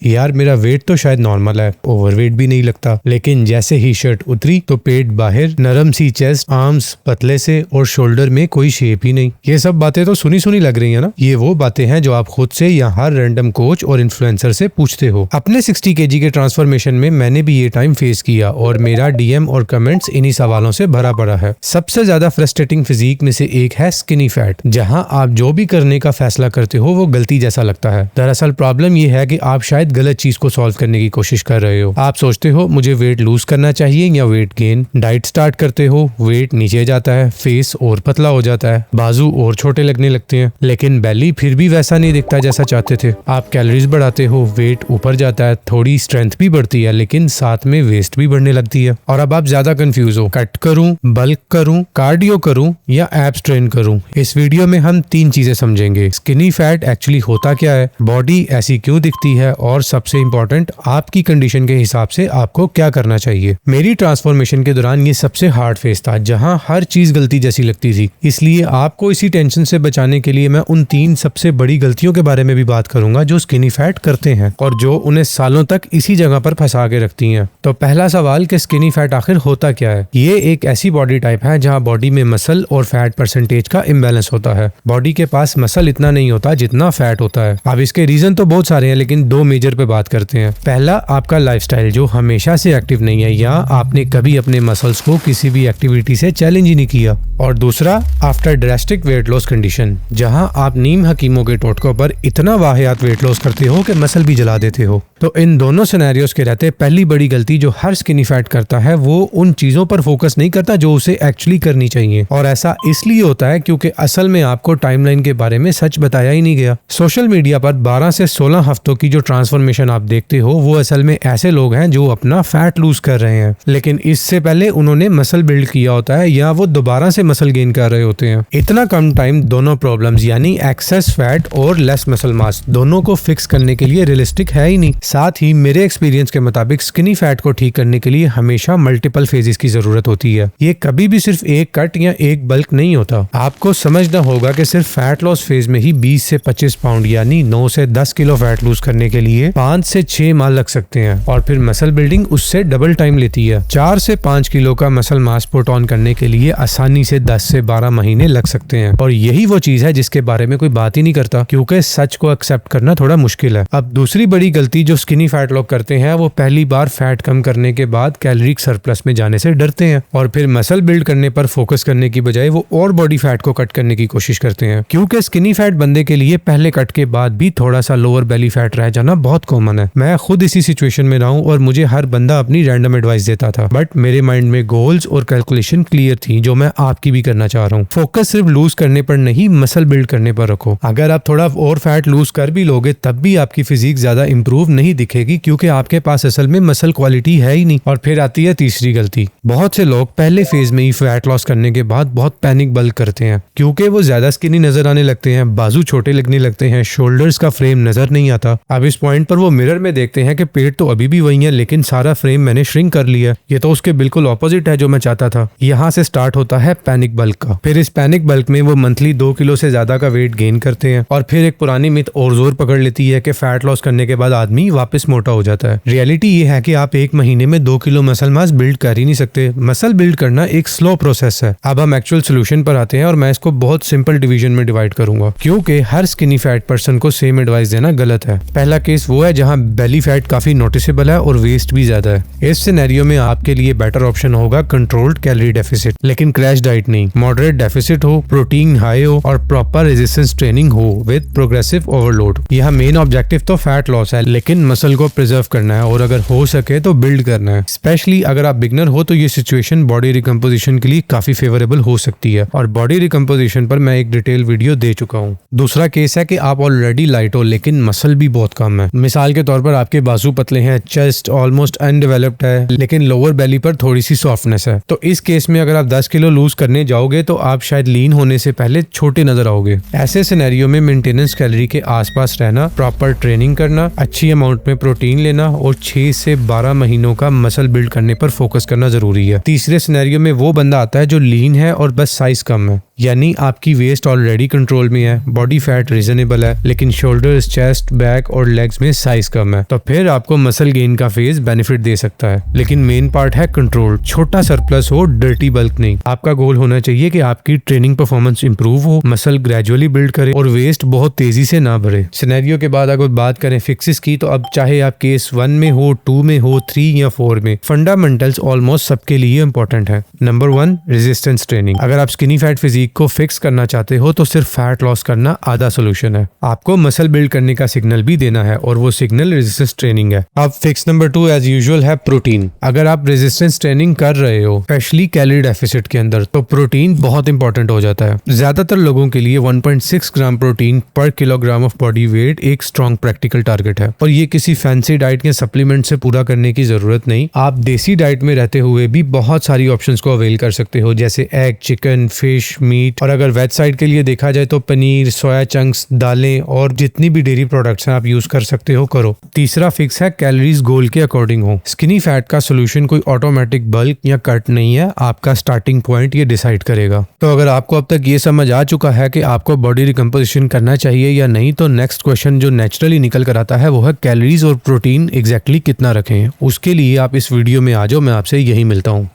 यार मेरा वेट तो शायद नॉर्मल है, ओवरवेट भी नहीं लगता, लेकिन जैसे ही शर्ट उतरी तो पेट बाहर, नरम सी चेस्ट, आर्म्स पतले से और शोल्डर में कोई शेप ही नहीं। ये सब बातें तो सुनी सुनी लग रही है ना। ये वो बातें हैं जो आप खुद से या हर रैंडम कोच और इन्फ्लुएंसर से पूछते हो। अपने 60 kg के ट्रांसफॉर्मेशन में मैंने भी ये टाइम फेस किया और मेरा डीएम और कमेंट्स इन्हीं सवालों से भरा पड़ा है। सबसे ज्यादा फ्रस्ट्रेटिंग फिजिक में से एक है स्किनी फैट। जहां आप जो भी करने का फैसला करते हो वो गलती जैसा लगता है। दरअसल प्रॉब्लम ये है कि आप शायद गलत चीज को सॉल्व करने की कोशिश कर रहे हो। आप सोचते हो मुझे वेट लूज करना चाहिए या वेट गेन। डाइट स्टार्ट करते हो, वेट नीचे जाता है, फेस और पतला हो जाता है, बाजू और छोटे लगने लगते हैं, लेकिन बेली फिर भी वैसा नहीं दिखता जैसा चाहते थे। आप कैलोरीज बढ़ाते हो, वेट ऊपर जाता है, थोड़ी स्ट्रेंथ भी बढ़ती है, लेकिन साथ में वेस्ट भी बढ़ने लगती है। और अब आप ज्यादा कंफ्यूज हो, कट करूं, बल्क करूं, कार्डियो करूं या एब्स ट्रेन करूं। इस वीडियो में हम 3 चीजें समझेंगे। स्किनी फैट एक्चुअली होता क्या है, बॉडी ऐसी क्यों दिखती है, और सबसे इम्पोर्टेंट आपकी कंडीशन के हिसाब से आपको क्या करना चाहिए। मेरी ट्रांसफॉर्मेशन के दौरान ये सबसे हार्ड फेज था, जहां हर चीज गलती जैसी लगती थी। इसलिए आपको इसी टेंशन से बचाने के लिए मैं उन 3 सबसे बड़ी गलतियों के बारे में भी बात करूंगा जो स्किनी फैट करते हैं और जो उन्हें सालों तक इसी जगह पर फंसा के रखती हैं। तो पहला सवाल कि स्किनी फैट आखिर होता क्या है। ये एक ऐसी बॉडी टाइप है जहां बॉडी में मसल और फैट परसेंटेज का इम्बैलेंस होता है। बॉडी के पास मसल इतना नहीं होता जितना फैट होता है। अब इसके रीजन तो बहुत सारे हैं, लेकिन 2 मेजर पे बात करते हैं। पहला आपका लाइफस्टाइल जो हमेशा से एक्टिव नहीं है, या आपने कभी अपने मसल्स को किसी भी एक्टिविटी से चैलेंज ही नहीं किया। और दूसरा after drastic weight loss condition, जहां आप नीम हकीमों के टोटकों पर इतना वाहियात वेट लॉस करते हो कि मसल भी जला देते हो। तो इन दोनों सिनेरियोस के रहते पहली बड़ी गलती जो हर स्किनी फैट करता है वो उन चीजों पर फोकस नहीं करता जो उसे एक्चुअली करनी चाहिए। और ऐसा इसलिए होता है क्योंकि असल में आपको टाइमलाइन के बारे में सच बताया ही नहीं गया। सोशल मीडिया पर 12 से 16 हफ्तों की जो ट्रांसफॉर्मेशन आप देखते हो वो असल में ऐसे लोग हैं जो अपना फैट लूज कर रहे हैं, लेकिन इससे पहले उन्होंने मसल बिल्ड किया होता है या वो दोबारा से मसल गेन कर रहे होते हैं। इतना कम टाइम दोनों प्रॉब्लम्स यानी एक्सेस फैट और लेस मसल मास दोनों को फिक्स करने के लिए रियलिस्टिक है ही नहीं। साथ ही मेरे एक्सपीरियंस के मुताबिक स्किनी फैट को ठीक करने के लिए हमेशा मल्टीपल फेजेस की जरूरत होती है। ये कभी भी सिर्फ एक कट या एक बल्क नहीं होता। आपको समझना होगा कि सिर्फ फैट लॉस फेज में ही 20 से 25 पाउंड यानी 9 से 10 किलो फैट लूज करने के लिए 5 से 6 माह लग सकते हैं, और फिर मसल बिल्डिंग उससे डबल टाइम लेती है। 4 से 5 किलो का मसल मास पुट ऑन करने के लिए आसानी से 10 से 12 महीने लग सकते हैं। और यही वो चीज है जिसके बारे में कोई बात ही नहीं करता, क्योंकि सच को एक्सेप्ट करना थोड़ा मुश्किल है। अब दूसरी बड़ी गलती जो स्किनी फैट लोग करते हैं वो पहली बार फैट कम करने के बाद कैलोरिक सरप्लस में जाने से डरते हैं, और फिर मसल बिल्ड करने पर फोकस करने की बजाय वो और बॉडी फैट को कट करने की कोशिश करते हैं। क्योंकि स्किनी फैट बंदे के लिए पहले कट के बाद भी थोड़ा सा लोअर बेली फैट रह जाना बहुत कॉमन है। मैं खुद इसी सिचुएशन में रहा हूं और मुझे हर बंदा अपनी रैंडम एडवाइस देता था, बट मेरे माइंड में गोल्स और कैलकुलेशन क्लियर थी जो मैं आपकी भी करना चाह रहा हूँ। फोकस सिर्फ लूज करने पर नहीं, मसल बिल्ड करने पर रखो। अगर आप थोड़ा और फैट लूज कर भी लोगे तब भी आपकी फिजिक ज्यादा इंप्रूव नहीं दिखेगी, क्योंकि आपके पास असल में मसल क्वालिटी है ही नहीं। और फिर आती है तीसरी गलती। बहुत से लोग पहले फेज में ही फैट लॉस करने के बाद बहुत पैनिक बल्क करते हैं, क्योंकि वो ज्यादा स्किनी नजर आने लगते हैं, बाजू छोटे लगने लगते हैं, शोल्डर्स का फ्रेम नजर नहीं आता। अब इस पॉइंट पर वो मिरर में देखते हैं कि पेट तो अभी भी वही है, लेकिन सारा फ्रेम मैंने श्रिंक कर लिया। ये तो उसके बिल्कुल ऑपोजिट है जो मैं चाहता था। यहाँ से स्टार्ट होता है पैनिक बल्क का। फिर इस पैनिक बल्क में वो मंथली 2 किलो से ज्यादा का वेट गेन करते हैं, और फिर एक पुरानी मिथ और जोर पकड़ लेती है कि फैट लॉस करने के बाद आदमी वापस मोटा हो जाता है। रियलिटी ये है कि आप 1 महीने में 2 किलो मसल मास बिल्ड कर ही नहीं सकते। मसल बिल्ड करना एक स्लो प्रोसेस है। अब हम एक्चुअल सोल्यूशन पर आते हैं, और मैं इसको बहुत सिंपल डिवीजन में डिवाइड करूंगा, क्योंकि हर स्किनी फैट पर्सन को सेम एडवाइस देना गलत है। पहला केस वो है जहां बेली फैट काफी नोटिसेबल है और वेस्ट भी ज्यादा है। इस सिनेरियो में आपके लिए बेटर ऑप्शन होगा कंट्रोल्ड कैलोरी डेफिसिट, लेकिन क्रैश डाइट नहीं। मॉडरेट डेफिसिट हो, प्रोटीन हाई हो और प्रॉपर रेजिस्टेंस ट्रेनिंग हो विद प्रोग्रेसिव ओवरलोड। यह मेन ऑब्जेक्टिव तो फैट लॉस है, लेकिन मसल को प्रिजर्व करना है, और अगर हो सके तो बिल्ड करना है। स्पेशली अगर आप बिगनर हो तो ये सिचुएशन बॉडी रिकम्पोजिशन के लिए काफी फेवरेबल हो सकती है, और बॉडी रिकम्पोजिशन पर मैं एक डिटेल वीडियो दे चुका हूँ। दूसरा केस है कि आप ऑलरेडी लाइट हो लेकिन मसल भी बहुत कम है। मिसाल के तौर पर आपके बाजू पतले हैं, चेस्ट ऑलमोस्ट अनडेवलप्ड है, लेकिन लोअर बेली पर थोड़ी सी सॉफ्टनेस है। तो इस केस में अगर आप 10 किलो लूज करने जाओगे तो आप शायद लीन होने से पहले छोटे नजर आओगे। ऐसे सिनेरियो में मेंटेनेंस कैलोरी के आसपास रहना, प्रॉपर ट्रेनिंग करना, अच्छी अमाउंट में प्रोटीन लेना और 6 से 12 महीनों का मसल बिल्ड करने पर फोकस करना जरूरी है। तीसरे सिनेरियो में वो बंदा आता है जो लीन है और बस साइज कम है। यानी आपकी वेस्ट ऑलरेडी कंट्रोल में है, बॉडी फैट रीजनेबल है, लेकिन शोल्डर्स, चेस्ट, बैक और लेग्स में साइज कम है, तो फिर आपको मसल गेन का फेज बेनिफिट दे सकता है। लेकिन मेन पार्ट है कंट्रोल। छोटा सरप्लस हो, डर्टी बल्क नहीं। आपका गोल होना चाहिए कि आपकी ट्रेनिंग परफॉर्मेंस इंप्रूव हो, मसल ग्रेजुअली बिल्ड करे और वेस्ट बहुत तेजी से ना बढ़े। सिनेरियो के बाद अगर बात करें फिक्सेस की, तो अब चाहे आप केस 1 में हो, 2 में हो, 3 या 4 में, फंडामेंटल्स ऑलमोस्ट सबके लिए इंपॉर्टेंट है। Number 1, resistance training. अगर आप स्किनी फैट फिजिक को फिक्स करना चाहते हो तो सिर्फ फैट लॉस करना आधा सोल्यूशन है। आपको मसल बिल्ड करने का सिग्नल भी देना है और वो सिग्नल रेजिस्टेंस ट्रेनिंग है। अब फिक्स नंबर 2 एज यूजुअल है प्रोटीन। अगर आप रेजिस्टेंस ट्रेनिंग कर रहे हो, स्पेशली कैलोरी डेफिसिट के अंदर, तो प्रोटीन बहुत इंपॉर्टेंट हो जाता है। ज्यादातर लोगों के लिए 1.6 ग्राम प्रोटीन पर किलोग्राम ऑफ बॉडी वेट एक स्ट्रॉन्ग प्रैक्टिकल टारगेट है, और ये किसी फैंसी डाइट के सप्लीमेंट से पूरा करने की जरूरत नहीं। आप देसी डाइट में रहते हुए भी बहुत सारी ऑप्शंस को अवेल कर सकते हो, जैसे एग, चिकन, फिश, मीट, और अगर वेज साइड के लिए देखा जाए तो पनीर, सोया चंक्स, दालें और जितनी भी डेयरी प्रोडक्ट्स हैं आप यूज कर सकते हो, करो। तीसरा फिक्स है कैलोरीज गोल के अकॉर्डिंग हो। स्किनी फैट का सोल्यूशन कोई ऑटोमेटिक बल्क या कट नहीं है, आपका स्टार्टिंग पॉइंट ये डिसाइड करेगा। तो अगर आपको अब तक ये समझ आ चुका है कि आपको बॉडी रिकम्पोजिशन करना चाहिए या नहीं, तो नेक्स्ट क्वेश्चन जो नेचुरली निकल कर आता है वो है कैलोरीज और प्रोटीन एग्जैक्टली कितना रखें। उसके लिए आप इस वीडियो में आ जाओ, मैं आपसे यही मिलता हूँ।